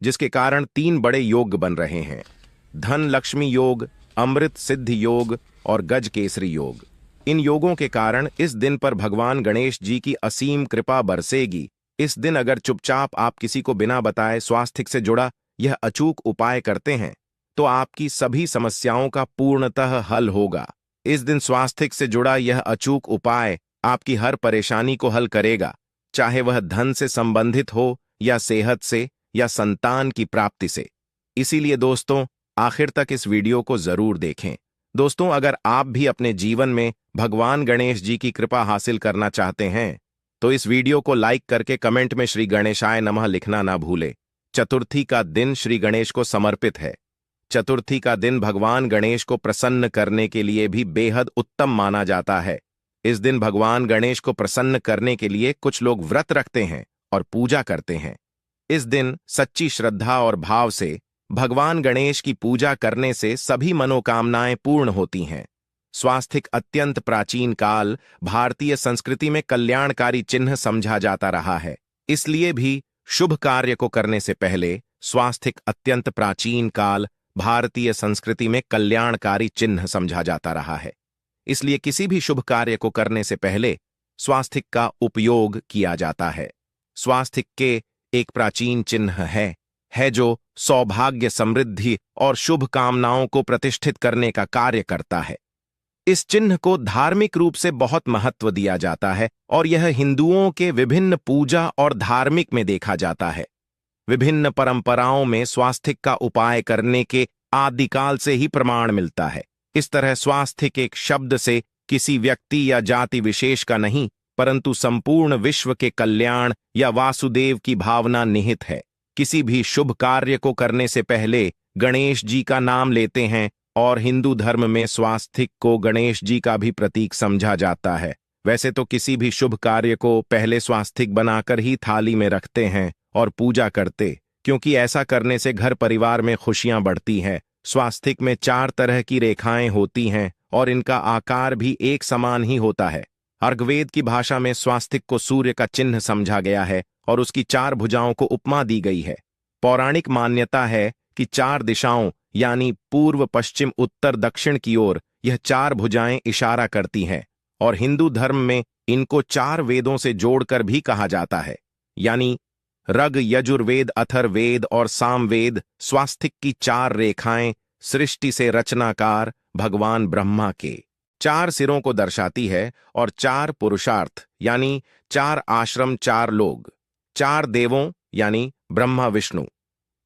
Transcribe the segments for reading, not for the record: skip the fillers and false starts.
जिसके कारण 3 बड़े योग बन रहे हैं: धन लक्ष्मी योग, अमृत सिद्धि योग और गज केसरी योग। इन योगों के कारण इस दिन पर भगवान गणेश जी की असीम कृपा बरसेगी। इस दिन अगर चुपचाप आप किसी को बिना बताए स्वास्थ्य से जुड़ा यह अचूक उपाय करते हैं तो आपकी सभी समस्याओं का पूर्णतः हल होगा। इस दिन स्वास्थ्य से जुड़ा यह अचूक उपाय आपकी हर परेशानी को हल करेगा, चाहे वह धन से संबंधित हो या सेहत से या संतान की प्राप्ति से। इसीलिए दोस्तों, आखिर तक इस वीडियो को जरूर देखें। दोस्तों, अगर आप भी अपने जीवन में भगवान गणेश जी की कृपा हासिल करना चाहते हैं तो इस वीडियो को लाइक करके कमेंट में श्री गणेशाय नमः लिखना ना भूलें। चतुर्थी का दिन श्री गणेश को समर्पित है। चतुर्थी का दिन भगवान गणेश को प्रसन्न करने के लिए भी बेहद उत्तम माना जाता है। इस दिन भगवान गणेश को प्रसन्न करने के लिए कुछ लोग व्रत रखते हैं और पूजा करते हैं। इस दिन सच्ची श्रद्धा और भाव से भगवान गणेश की पूजा करने से सभी मनोकामनाएं पूर्ण होती हैं। स्वास्थिक अत्यंत प्राचीन काल भारतीय संस्कृति में कल्याणकारी चिन्ह समझा जाता रहा है। इसलिए भी शुभ कार्य को करने से पहले स्वास्थिक अत्यंत प्राचीन काल भारतीय संस्कृति में कल्याणकारी चिन्ह समझा जाता रहा है। इसलिए किसी भी शुभ कार्य को करने से पहले स्वास्थिक का उपयोग किया जाता है। स्वास्थिक के एक प्राचीन चिन्ह है जो सौभाग्य, समृद्धि और शुभ कामनाओं को प्रतिष्ठित करने का कार्य करता है। इस चिन्ह को धार्मिक रूप से बहुत महत्व दिया जाता है और यह हिंदुओं के विभिन्न पूजा और धार्मिक में देखा जाता है। विभिन्न परंपराओं में स्वास्थिक का उपाय करने के आदिकाल से ही प्रमाण मिलता है। इस तरह स्वास्थिक एक शब्द से किसी व्यक्ति या जाति विशेष का नहीं, परंतु संपूर्ण विश्व के कल्याण या वासुदेव की भावना निहित है। किसी भी शुभ कार्य को करने से पहले गणेश जी का नाम लेते हैं और हिंदू धर्म में स्वास्थिक को गणेश जी का भी प्रतीक समझा जाता है। वैसे तो किसी भी शुभ कार्य को पहले स्वास्थिक बनाकर ही थाली में रखते हैं और पूजा करते, क्योंकि ऐसा करने से घर परिवार में खुशियां बढ़ती हैं। स्वास्थिक में 4 तरह की रेखाएं होती हैं और इनका आकार भी एक समान ही होता है। अर्ग्वेद की भाषा में स्वास्तिक को सूर्य का चिन्ह समझा गया है और उसकी 4 भुजाओं को उपमा दी गई है। पौराणिक मान्यता है कि 4 दिशाओं यानी पूर्व, पश्चिम, उत्तर, दक्षिण की ओर यह 4 भुजाएं इशारा करती हैं और हिंदू धर्म में इनको 4 वेदों से जोड़कर भी कहा जाता है, यानी ऋग, यजुर्वेद, अथर्ववेद और सामवेद। स्वास्तिक की 4 रेखाएं सृष्टि से रचनाकार भगवान ब्रह्मा के 4 सिरों को दर्शाती है और 4 पुरुषार्थ यानी 4 आश्रम, 4 लोग, 4 देवों यानी ब्रह्मा, विष्णु,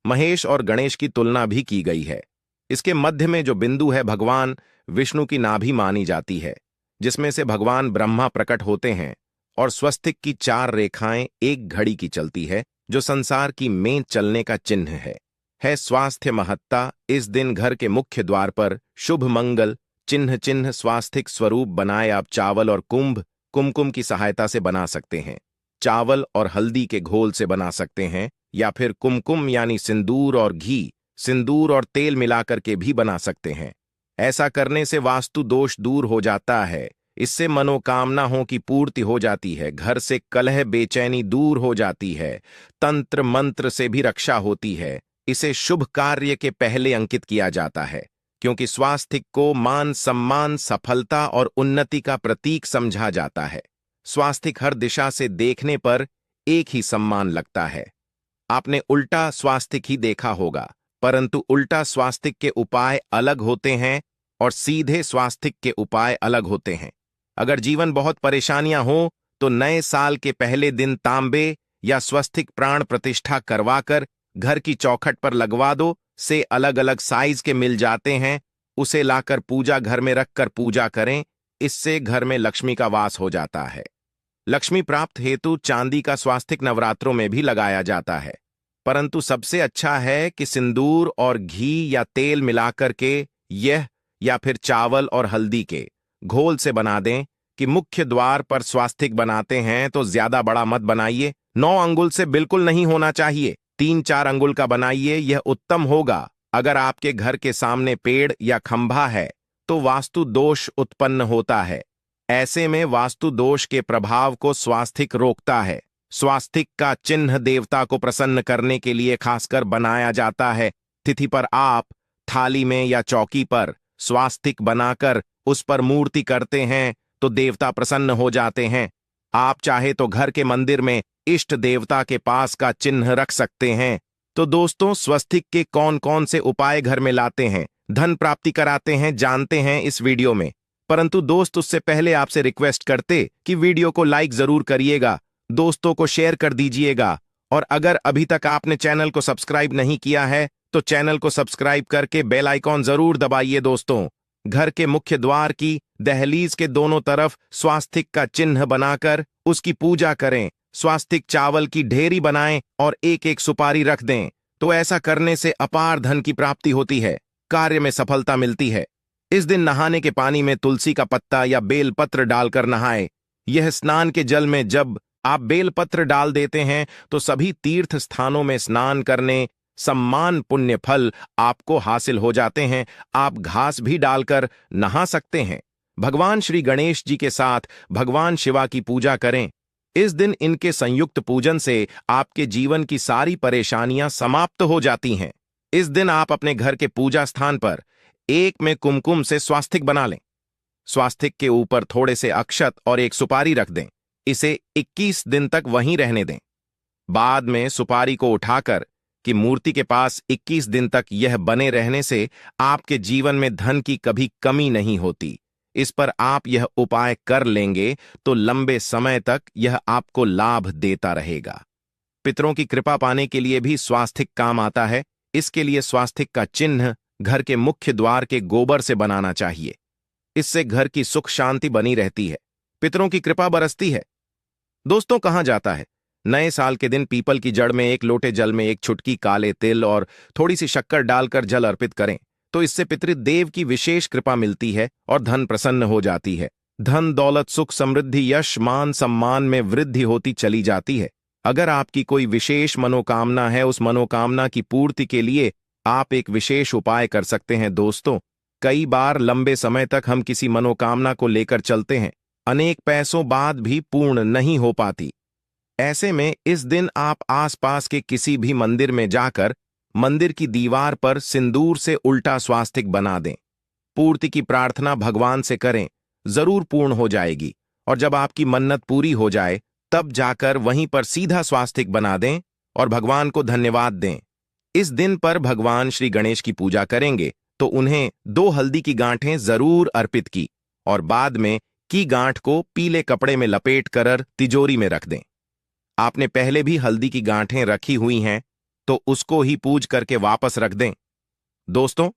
महेश और गणेश की तुलना भी की गई है। इसके मध्य में जो बिंदु है भगवान विष्णु की नाभि मानी जाती है, जिसमें से भगवान ब्रह्मा प्रकट होते हैं। और स्वस्तिक की 4 रेखाएं एक घड़ी की चलती है, जो संसार की में चलने का चिन्ह है। स्वास्थ्य महत्ता। इस दिन घर के मुख्य द्वार पर शुभ मंगल चिन्ह स्वास्थिक स्वरूप बनाए आप चावल और कुमकुम की सहायता से बना सकते हैं। चावल और हल्दी के घोल से बना सकते हैं या फिर कुमकुम यानी सिंदूर और घी, सिंदूर और तेल मिलाकर के भी बना सकते हैं। ऐसा करने से वास्तु दोष दूर हो जाता है। इससे मनोकामनाओं की पूर्ति हो जाती है। घर से कलह, बेचैनी दूर हो जाती है। तंत्र मंत्र से भी रक्षा होती है। इसे शुभ कार्य के पहले अंकित किया जाता है, क्योंकि स्वास्थिक को मान, सम्मान, सफलता और उन्नति का प्रतीक समझा जाता है। स्वास्थिक हर दिशा से देखने पर एक ही सम्मान लगता है। आपने उल्टा स्वास्थिक ही देखा होगा, परंतु उल्टा स्वास्थिक के उपाय अलग होते हैं और सीधे स्वास्थिक के उपाय अलग होते हैं। अगर जीवन बहुत परेशानियां हो तो नए साल के पहले दिन तांबे या स्वस्तिक प्राण प्रतिष्ठा करवाकर घर की चौखट पर लगवा दो। से अलग अलग साइज के मिल जाते हैं, उसे लाकर पूजा घर में रखकर पूजा करें। इससे घर में लक्ष्मी का वास हो जाता है। लक्ष्मी प्राप्त हेतु चांदी का स्वास्तिक नवरात्रों में भी लगाया जाता है, परंतु सबसे अच्छा है कि सिंदूर और घी या तेल मिलाकर के यह या फिर चावल और हल्दी के घोल से बना दें। कि मुख्य द्वार पर स्वास्तिक बनाते हैं तो ज्यादा बड़ा मत बनाइए। 9 अंगुल से बिल्कुल नहीं होना चाहिए, 3-4 अंगुल का बनाइए, यह उत्तम होगा। अगर आपके घर के सामने पेड़ या खंभा है तो वास्तु दोष उत्पन्न होता है। ऐसे में वास्तु दोष के प्रभाव को स्वास्तिक रोकता है। स्वास्तिक का चिन्ह देवता को प्रसन्न करने के लिए खासकर बनाया जाता है। तिथि पर आप थाली में या चौकी पर स्वास्तिक बनाकर उस पर मूर्ति करते हैं तो देवता प्रसन्न हो जाते हैं। आप चाहे तो घर के मंदिर में इष्ट देवता के पास का चिन्ह रख सकते हैं। तो दोस्तों, स्वस्तिक के कौन कौन से उपाय घर में लाते हैं, धन प्राप्ति कराते हैं, जानते हैं इस वीडियो में। परंतु दोस्त, उससे पहले आपसे रिक्वेस्ट करते कि वीडियो को लाइक जरूर करिएगा, दोस्तों को शेयर कर दीजिएगा, और अगर अभी तक आपने चैनल को सब्सक्राइब नहीं किया है तो चैनल को सब्सक्राइब करके बेल आइकॉन जरूर दबाइए। दोस्तों, घर के मुख्य द्वार की दहलीज के दोनों तरफ स्वास्तिक का चिन्ह बनाकर उसकी पूजा करें। स्वास्तिक चावल की ढेरी बनाएं और एक एक सुपारी रख दें। तो ऐसा करने से अपार धन की प्राप्ति होती है, कार्य में सफलता मिलती है। इस दिन नहाने के पानी में तुलसी का पत्ता या बेलपत्र डालकर नहाएं। यह स्नान के जल में जब आप बेलपत्र डाल देते हैं तो सभी तीर्थ स्थानों में स्नान करने सम्मान पुण्य फल आपको हासिल हो जाते हैं। आप घास भी डालकर नहा सकते हैं। भगवान श्री गणेश जी के साथ भगवान शिवा की पूजा करें। इस दिन इनके संयुक्त पूजन से आपके जीवन की सारी परेशानियां समाप्त हो जाती हैं। इस दिन आप अपने घर के पूजा स्थान पर एक में कुमकुम से स्वास्तिक बना लें। स्वास्तिक के ऊपर थोड़े से अक्षत और एक सुपारी रख दें। इसे 21 दिन तक वहीं रहने दें। बाद में सुपारी को उठाकर कि मूर्ति के पास 21 दिन तक यह बने रहने से आपके जीवन में धन की कभी कमी नहीं होती। इस पर आप यह उपाय कर लेंगे तो लंबे समय तक यह आपको लाभ देता रहेगा। पितरों की कृपा पाने के लिए भी स्वास्तिक काम आता है। इसके लिए स्वास्तिक का चिन्ह घर के मुख्य द्वार के गोबर से बनाना चाहिए। इससे घर की सुख शांति बनी रहती है, पितरों की कृपा बरसती है। दोस्तों, कहा जाता है नए साल के दिन पीपल की जड़ में एक लोटे जल में एक चुटकी काले तिल और थोड़ी सी शक्कर डालकर जल अर्पित करें तो इससे पितृदेव की विशेष कृपा मिलती है और धन प्रसन्न हो जाती है। धन दौलत सुख समृद्धि यश मान सम्मान में वृद्धि होती चली जाती है। अगर आपकी कोई विशेष मनोकामना है, उस मनोकामना की पूर्ति के लिए आप एक विशेष उपाय कर सकते हैं। दोस्तों, कई बार लंबे समय तक हम किसी मनोकामना को लेकर चलते हैं, अनेक पैसों बाद भी पूर्ण नहीं हो पाती। ऐसे में इस दिन आप आसपास के किसी भी मंदिर में जाकर मंदिर की दीवार पर सिंदूर से उल्टा स्वास्तिक बना दें। पूर्ति की प्रार्थना भगवान से करें, जरूर पूर्ण हो जाएगी। और जब आपकी मन्नत पूरी हो जाए तब जाकर वहीं पर सीधा स्वास्तिक बना दें और भगवान को धन्यवाद दें। इस दिन पर भगवान श्री गणेश की पूजा करेंगे तो उन्हें 2 हल्दी की गांठें जरूर अर्पित की और बाद में की गांठ को पीले कपड़े में लपेट कर तिजोरी में रख दें। आपने पहले भी हल्दी की गांठें रखी हुई हैं तो उसको ही पूज करके वापस रख दें। दोस्तों,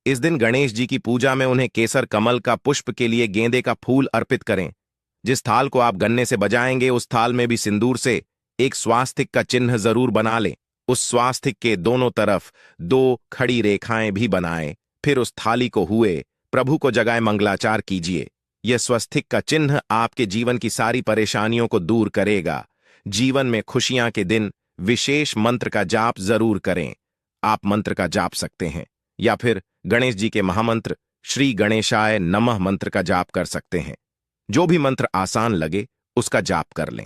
इस दिन गणेश जी की पूजा में उन्हें केसर कमल का पुष्प के लिए गेंदे का फूल अर्पित करें। जिस थाल को आप गन्ने से बजाएंगे उस थाल में भी सिंदूर से एक स्वास्तिक का चिन्ह जरूर बना लें। उस स्वास्तिक के दोनों तरफ 2 खड़ी रेखाएं भी बनाएं। फिर उस थाली को हुए प्रभु को जगाए मंगलाचार कीजिए। यह स्वस्तिक का चिन्ह आपके जीवन की सारी परेशानियों को दूर करेगा। जीवन में खुशियां के दिन विशेष मंत्र का जाप जरूर करें। आप मंत्र का जाप सकते हैं या फिर गणेश जी के महामंत्र श्री गणेशाय नमः मंत्र का जाप कर सकते हैं। जो भी मंत्र आसान लगे उसका जाप कर लें।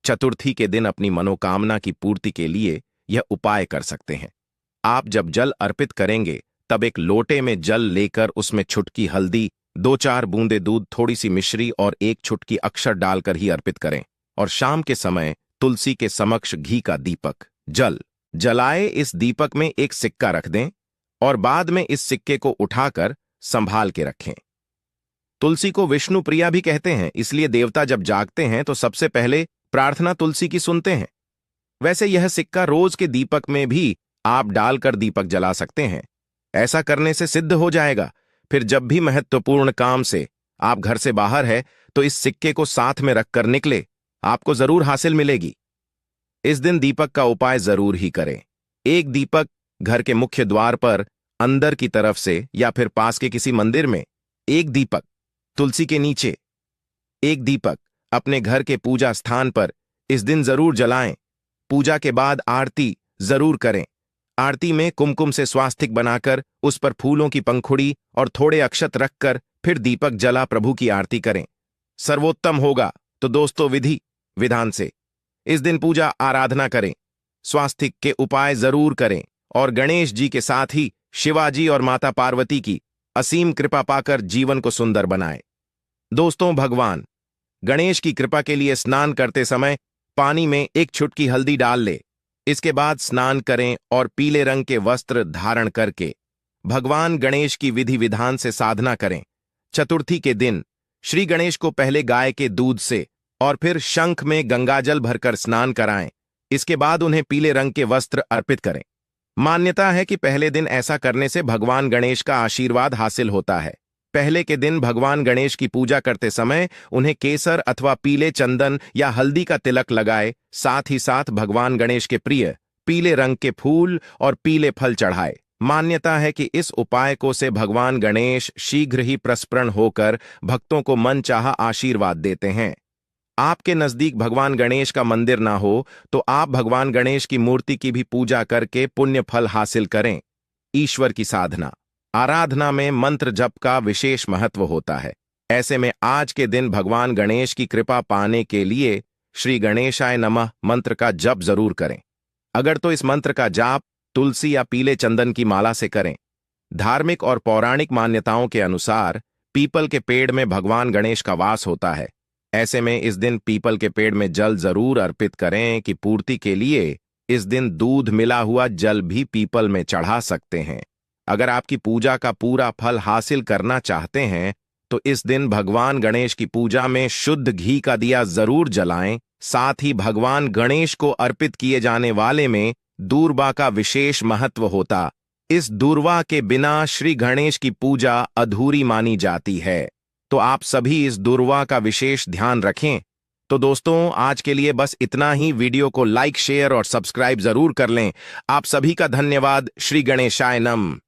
चतुर्थी के दिन अपनी मनोकामना की पूर्ति के लिए यह उपाय कर सकते हैं। आप जब जल अर्पित करेंगे तब एक लोटे में जल लेकर उसमें छुटकी हल्दी, 2-4 बूंदे दूध, थोड़ी सी मिश्री और एक छुटकी अक्षर डालकर ही अर्पित करें। और शाम के समय तुलसी के समक्ष घी का दीपक जल जलाए। इस दीपक में एक सिक्का रख दें और बाद में इस सिक्के को उठाकर संभाल के रखें। तुलसी को विष्णु प्रिया भी कहते हैं, इसलिए देवता जब जागते हैं तो सबसे पहले प्रार्थना तुलसी की सुनते हैं। वैसे यह सिक्का रोज के दीपक में भी आप डालकर दीपक जला सकते हैं। ऐसा करने से सिद्ध हो जाएगा। फिर जब भी महत्वपूर्ण काम से आप घर से बाहर है तो इस सिक्के को साथ में रखकर निकले, आपको जरूर हासिल मिलेगी। इस दिन दीपक का उपाय जरूर ही करें। एक दीपक घर के मुख्य द्वार पर अंदर की तरफ से या फिर पास के किसी मंदिर में, एक दीपक तुलसी के नीचे, एक दीपक अपने घर के पूजा स्थान पर इस दिन जरूर जलाएं। पूजा के बाद आरती जरूर करें। आरती में कुमकुम से स्वास्तिक बनाकर उस पर फूलों की पंखुड़ी और थोड़े अक्षत रखकर फिर दीपक जला प्रभु की आरती करें। सर्वोत्तम होगा तो दोस्तों विधि विधान से इस दिन पूजा आराधना करें, स्वास्थ्य के उपाय जरूर करें और गणेश जी के साथ ही शिवाजी और माता पार्वती की असीम कृपा पाकर जीवन को सुंदर बनाएं। दोस्तों, भगवान गणेश की कृपा के लिए स्नान करते समय पानी में एक चुटकी हल्दी डाल ले। इसके बाद स्नान करें और पीले रंग के वस्त्र धारण करके भगवान गणेश की विधि विधान से साधना करें। चतुर्थी के दिन श्री गणेश को पहले गाय के दूध से और फिर शंख में गंगाजल भरकर स्नान कराएं। इसके बाद उन्हें पीले रंग के वस्त्र अर्पित करें। मान्यता है कि पहले दिन ऐसा करने से भगवान गणेश का आशीर्वाद हासिल होता है। पहले के दिन भगवान गणेश की पूजा करते समय उन्हें केसर अथवा पीले चंदन या हल्दी का तिलक लगाए। साथ ही साथ भगवान गणेश के प्रिय पीले रंग के फूल और पीले फल चढ़ाए। मान्यता है कि इस उपाय को से भगवान गणेश शीघ्र ही प्रसन्न होकर भक्तों को मनचाहा आशीर्वाद देते हैं। आपके नजदीक भगवान गणेश का मंदिर ना हो तो आप भगवान गणेश की मूर्ति की भी पूजा करके पुण्य फल हासिल करें। ईश्वर की साधना आराधना में मंत्र जप का विशेष महत्व होता है। ऐसे में आज के दिन भगवान गणेश की कृपा पाने के लिए श्री गणेशाय नमः मंत्र का जप जरूर करें। अगर तो इस मंत्र का जाप तुलसी या पीले चंदन की माला से करें। धार्मिक और पौराणिक मान्यताओं के अनुसार पीपल के पेड़ में भगवान गणेश का वास होता है। ऐसे में इस दिन पीपल के पेड़ में जल जरूर अर्पित करें कि पूर्ति के लिए इस दिन दूध मिला हुआ जल भी पीपल में चढ़ा सकते हैं। अगर आपकी पूजा का पूरा फल हासिल करना चाहते हैं तो इस दिन भगवान गणेश की पूजा में शुद्ध घी का दिया जरूर जलाएं। साथ ही भगवान गणेश को अर्पित किए जाने वाले में दूर्वा का विशेष महत्व होता। इस दूर्वा के बिना श्री गणेश की पूजा अधूरी मानी जाती है। तो आप सभी इस दूर्वा का विशेष ध्यान रखें। तो दोस्तों, आज के लिए बस इतना ही। वीडियो को लाइक, शेयर और सब्सक्राइब जरूर कर लें। आप सभी का धन्यवाद। श्री गणेशाय नमः।